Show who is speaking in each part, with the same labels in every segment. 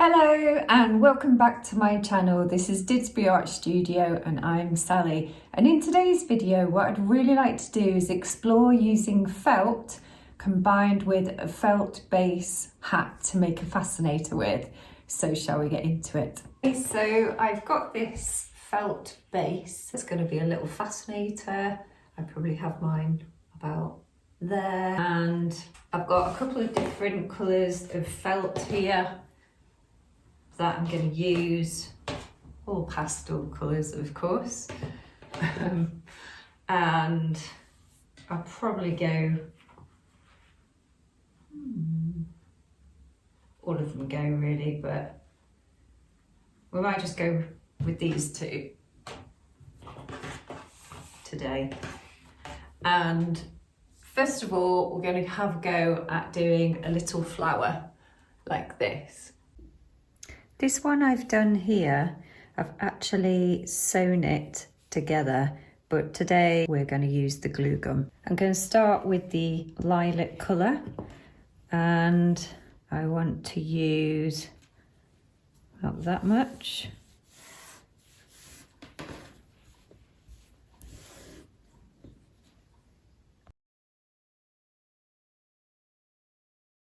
Speaker 1: Hello and welcome back to my channel. This is Didsbury Art Studio and I'm Sally. And in today's video, what I'd really like to do is explore using felt combined with a felt base hat to make a fascinator with. So shall we get into it? Okay, so I've got this felt base. It's going to be a little fascinator. I probably have mine about there. And I've got a couple of different colours of felt here that I'm going to use, all pastel colours of course, and I'll probably go, all of them go really, but we might just go with these two today. And first of all, we're going to have a go at doing a little flower like this. This one I've done here, I've actually sewn it together, but today we're going to use the glue gun. I'm going to start with the lilac colour, and I want to use not that much. I'm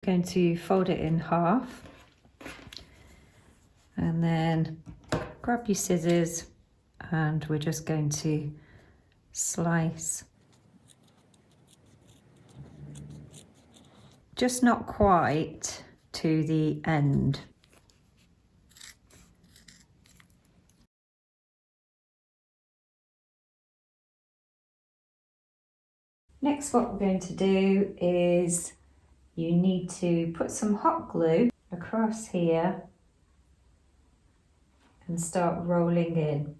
Speaker 1: going to fold it in half. And then grab your scissors and we're just going to slice. Just not quite to the end. Next, what we're going to do is you need to put some hot glue across here and start rolling in.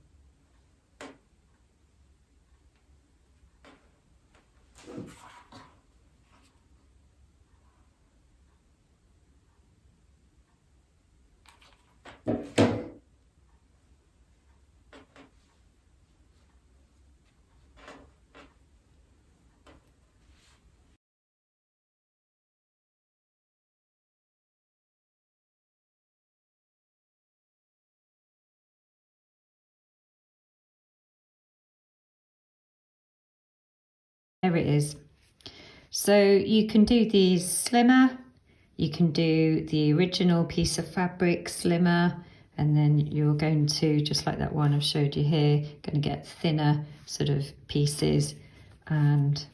Speaker 1: There it is. So you can do these slimmer, you can do the original piece of fabric slimmer, and then you're going to, just like that one I've showed you here, going to get thinner sort of pieces. And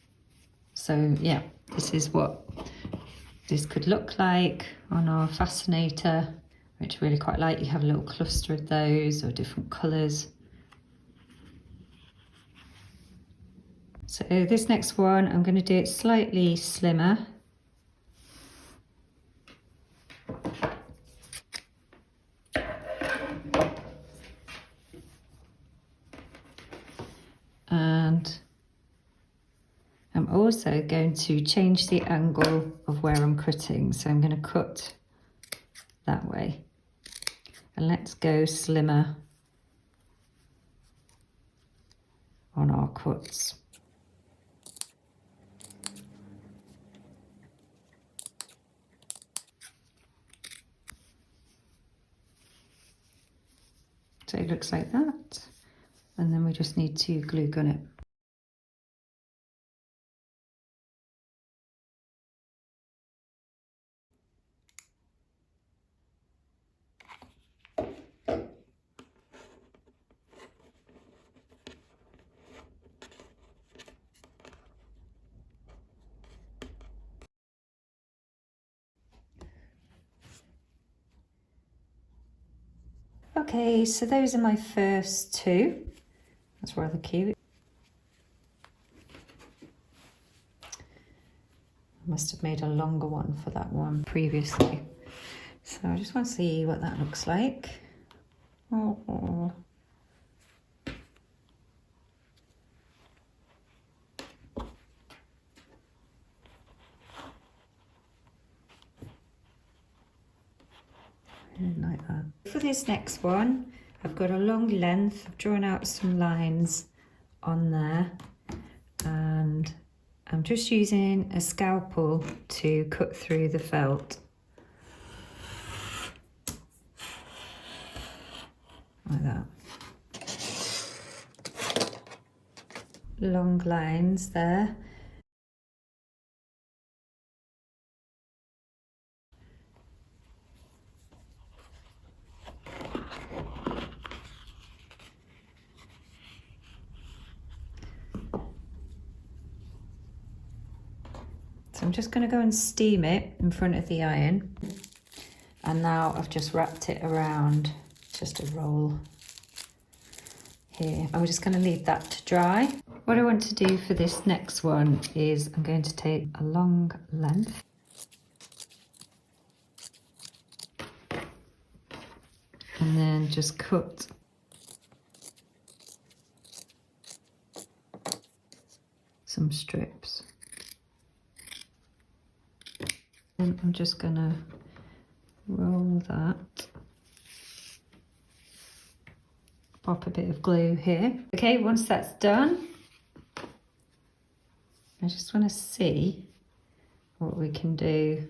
Speaker 1: so yeah, this is what this could look like on our fascinator, which I really quite like. You have a little cluster of those or different colours. So this next one, I'm going to do it slightly slimmer. And I'm also going to change the angle of where I'm cutting. So I'm going to cut that way. And let's go slimmer on our cuts. So it looks like that, and then we just need to glue gun it. Okay, so those are my first two. That's rather cute. I must have made a longer one for that one previously. So I just want to see what that looks like. Oh. I didn't like that. For this next one, I've got a long length. I've drawn out some lines on there, and I'm just using a scalpel to cut through the felt. like that. Long lines there. So I'm just going to go and steam it in front of the iron. And now I've just wrapped it around just a roll here. I'm just going to leave that to dry. What I want to do for this next one is I'm going to take a long length and then just cut some strips. And I'm just going to roll that. Pop a bit of glue here. Okay, once that's done, I just want to see what we can do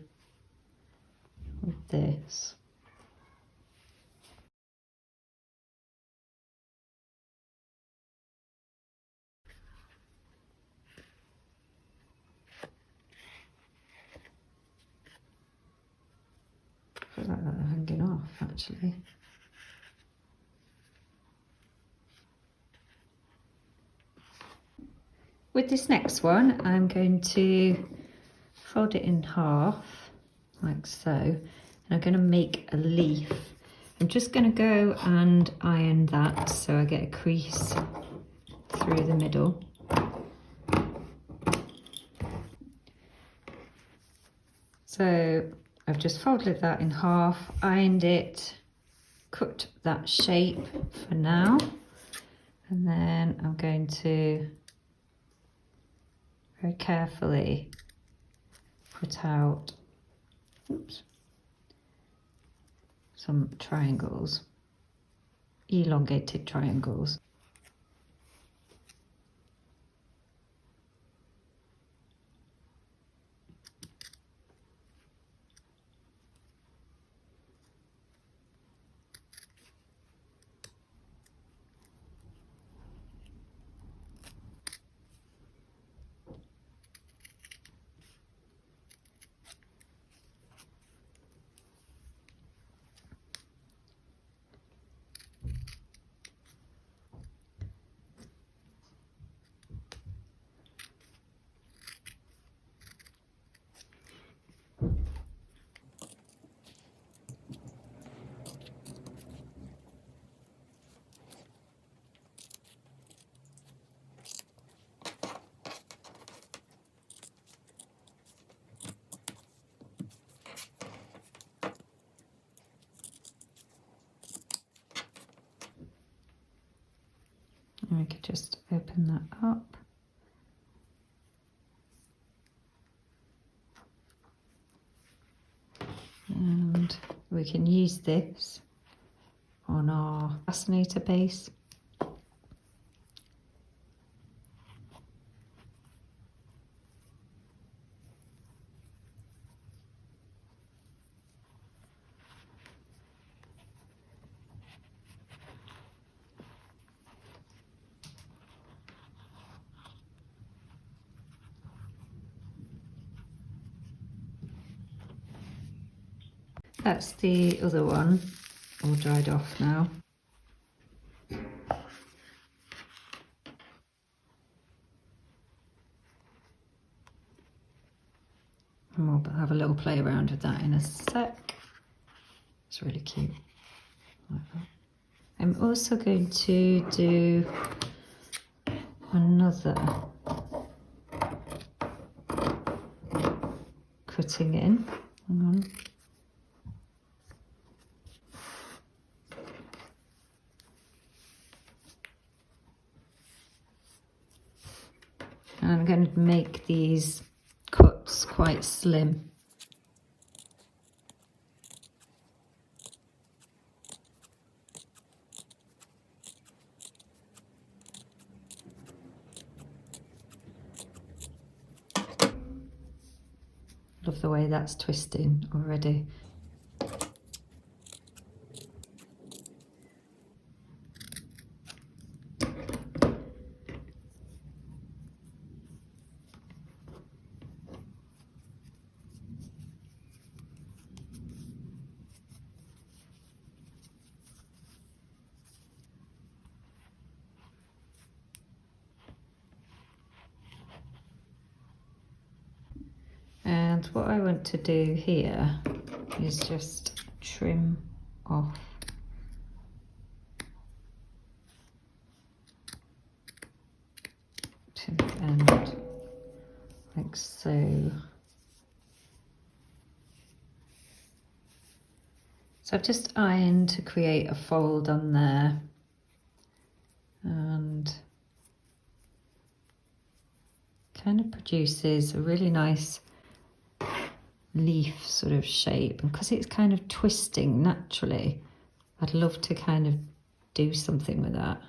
Speaker 1: with this. I feel like that hanging off actually. With this next one, I'm going to fold it in half, like so, and I'm going to make a leaf. I'm just going to go and iron that so I get a crease through the middle. So I've just folded that in half, ironed it, cut that shape for now, and then I'm going to very carefully put out some triangles, elongated triangles. And we could just open that up. And we can use this on our fascinator base. That's the other one, all dried off now. And we'll have a little play around with that in a sec. It's really cute. Like that. I'm also going to do another cutting in. Hang on. And I'm going to make these cuts quite slim. Love the way that's twisting already. And what I want to do here is just trim off to the end, like so. So I've just ironed to create a fold on there, and kind of produces a really nice leaf sort of shape. And because it's kind of twisting naturally, I'd love to kind of do something with that.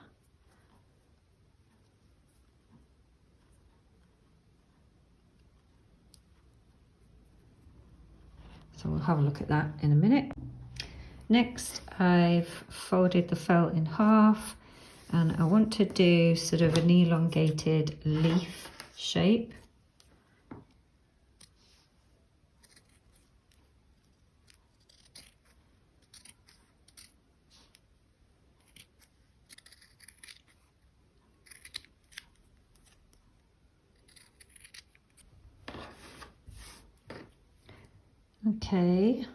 Speaker 1: So we'll have a look at that in a minute. Next, I've folded the felt in half, and I want to do sort of an elongated leaf shape. Okay.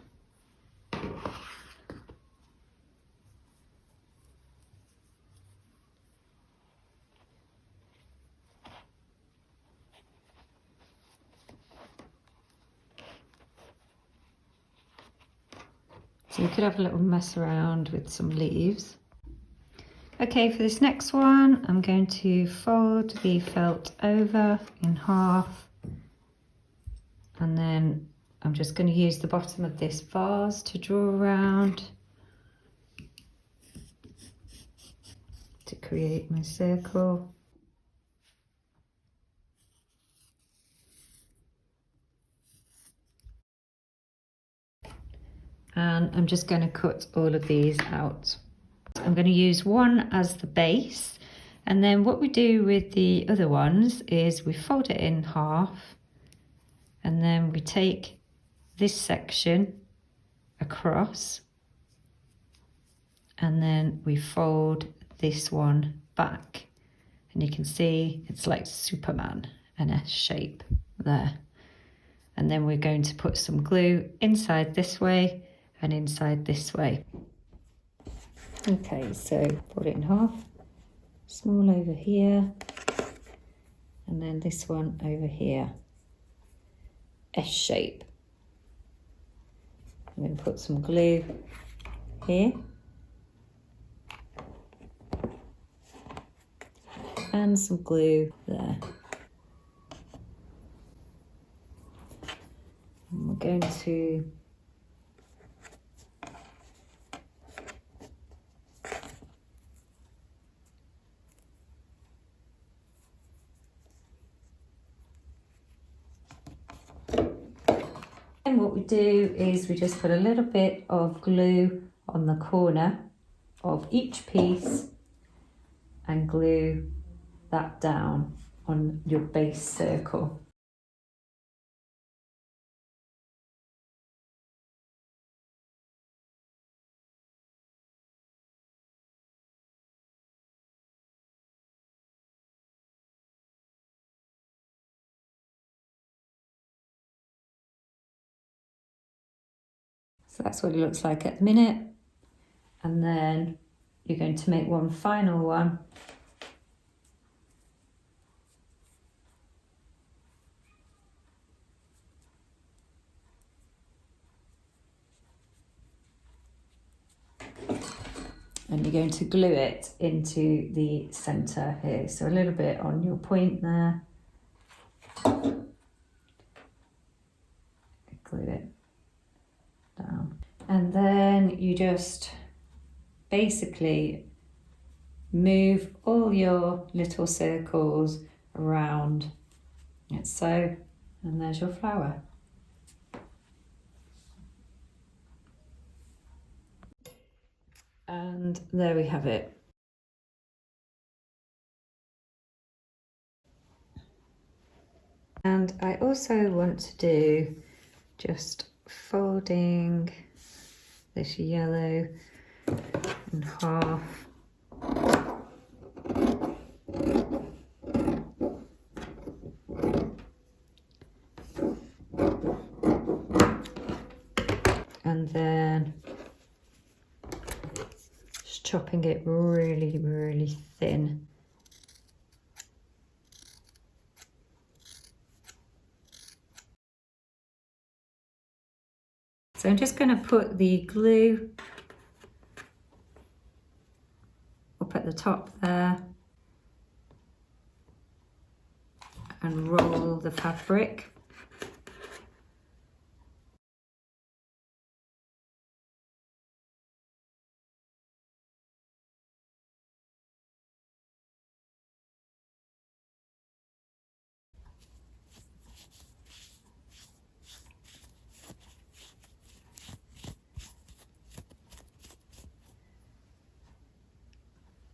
Speaker 1: So you could have a little mess around with some leaves. Okay, for this next one, I'm going to fold the felt over in half, and then I'm just going to use the bottom of this vase to draw around to create my circle. And I'm just going to cut all of these out. I'm going to use one as the base, and then what we do with the other ones is we fold it in half, and then we take this section across, and then we fold this one back, and you can see it's like Superman, an S shape there. And then we're going to put some glue inside this way and inside this way. Okay, so put it in half, small over here, and then this one over here, S shape. I'm going to put some glue here, and some glue there. And we're going to And what we do is we just put a little bit of glue on the corner of each piece and glue that down on your base circle. So that's what it looks like at the minute. And then you're going to make one final one. And you're going to glue it into the centre here. So a little bit on your point there. Glue it down. And then you just basically move all your little circles around, like so, and there's your flower. And there we have it. And I also want to do just folding this yellow in half. chopping it really, really thin. So I'm just going to put the glue up at the top there and roll the fabric.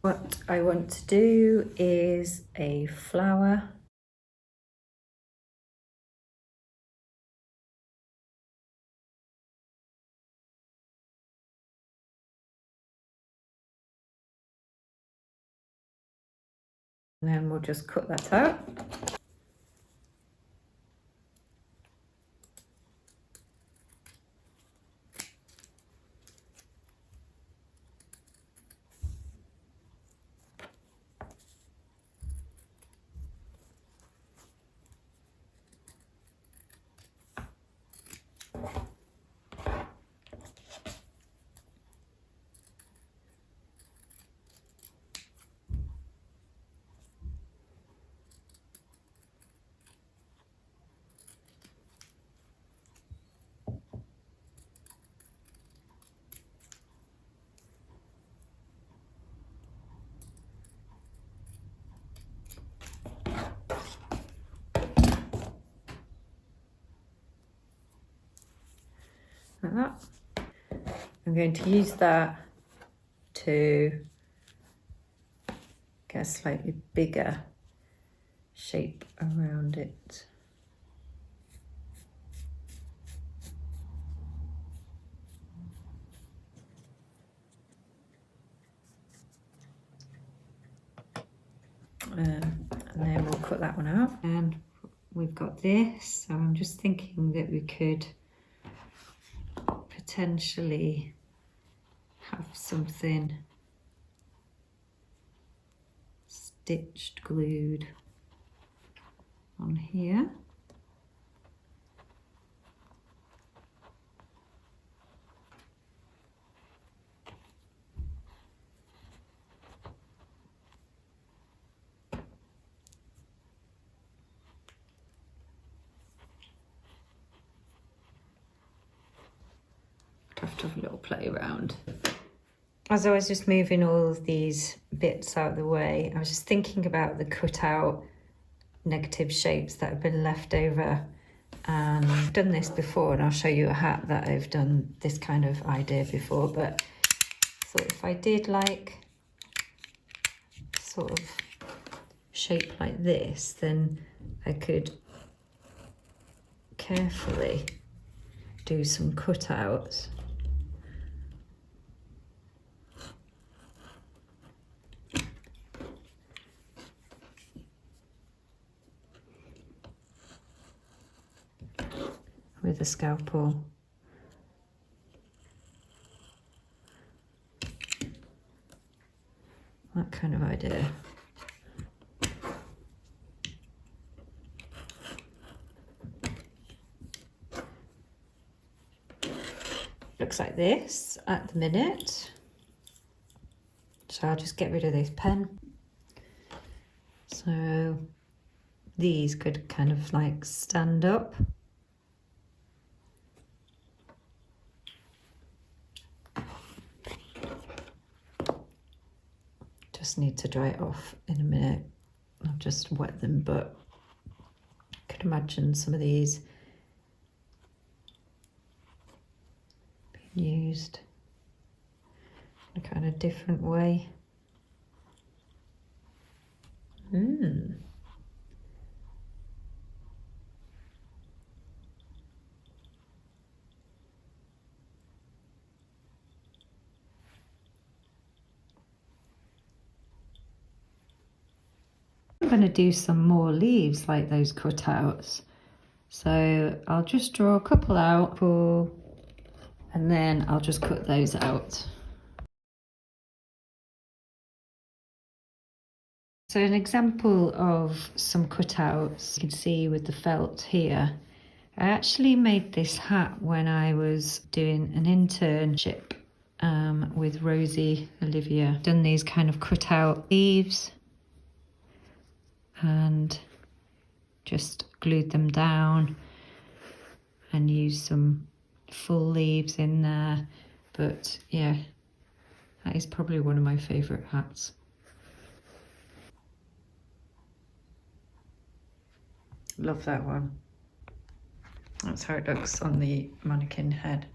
Speaker 1: What I want to do is a flower. And then we'll just cut that out. Like that. I'm going to use that to get a slightly bigger shape around it. And then we'll cut that one out. And we've got this, so I'm just thinking that we could potentially have something stitched, glued on here. Have to have a little play around. As I was just moving all of these bits out of the way, I was just thinking about the cutout negative shapes that have been left over. And I've done this before, and I'll show you a hat that I've done this kind of idea before, but I thought if I did like sort of shape like this, then I could carefully do some cutouts. With a scalpel. That kind of idea. Looks like this at the minute. So I'll just get rid of this pen. So these could kind of like stand up. Just need to dry it off in a minute. I'll just wet them, but I could imagine some of these being used in a kind of different way. I'm going to do some more leaves like those cutouts. So I'll just draw a couple out and then I'll just cut those out. So an example of some cutouts you can see with the felt here. I actually made this hat when I was doing an internship with Rosie Olivia. Done these kind of cutout leaves and just glued them down and used some full leaves in there. But yeah, that is probably one of my favourite hats. Love that one. That's how it looks on the mannequin head.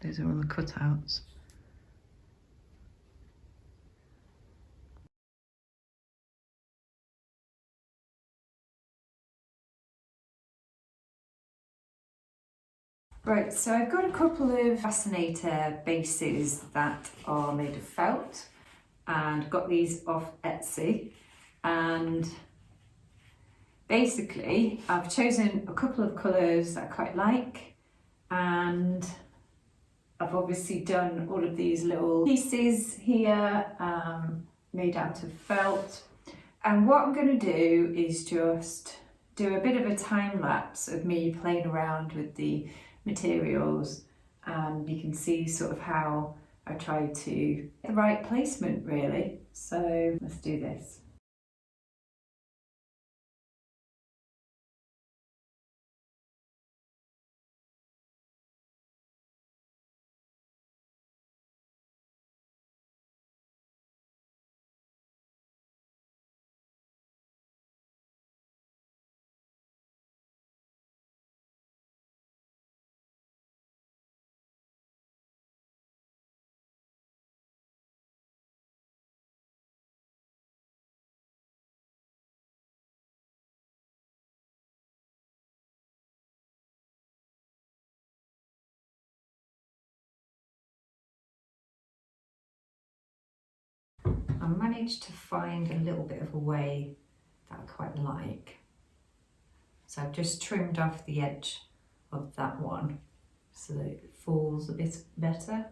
Speaker 1: Those are all the cutouts. Right, so I've got a couple of Fascinator bases that are made of felt and got these off Etsy, and basically I've chosen a couple of colours that I quite like, and I've obviously done all of these little pieces here made out of felt, and what I'm going to do is just do a bit of a time lapse of me playing around with the materials, and you can see sort of how I try to get the right placement really. So let's do this. I managed to find a little bit of a way that I quite like. So I've just trimmed off the edge of that one so that it falls a bit better.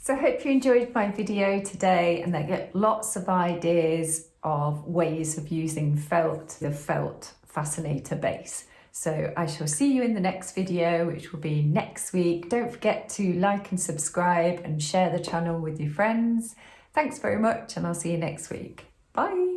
Speaker 1: So I hope you enjoyed my video today and that you get lots of ideas of ways of using felt, the felt fascinator base. So I shall see you in the next video, which will be next week. Don't forget to like and subscribe and share the channel with your friends. Thanks very much, and I'll see you next week. Bye.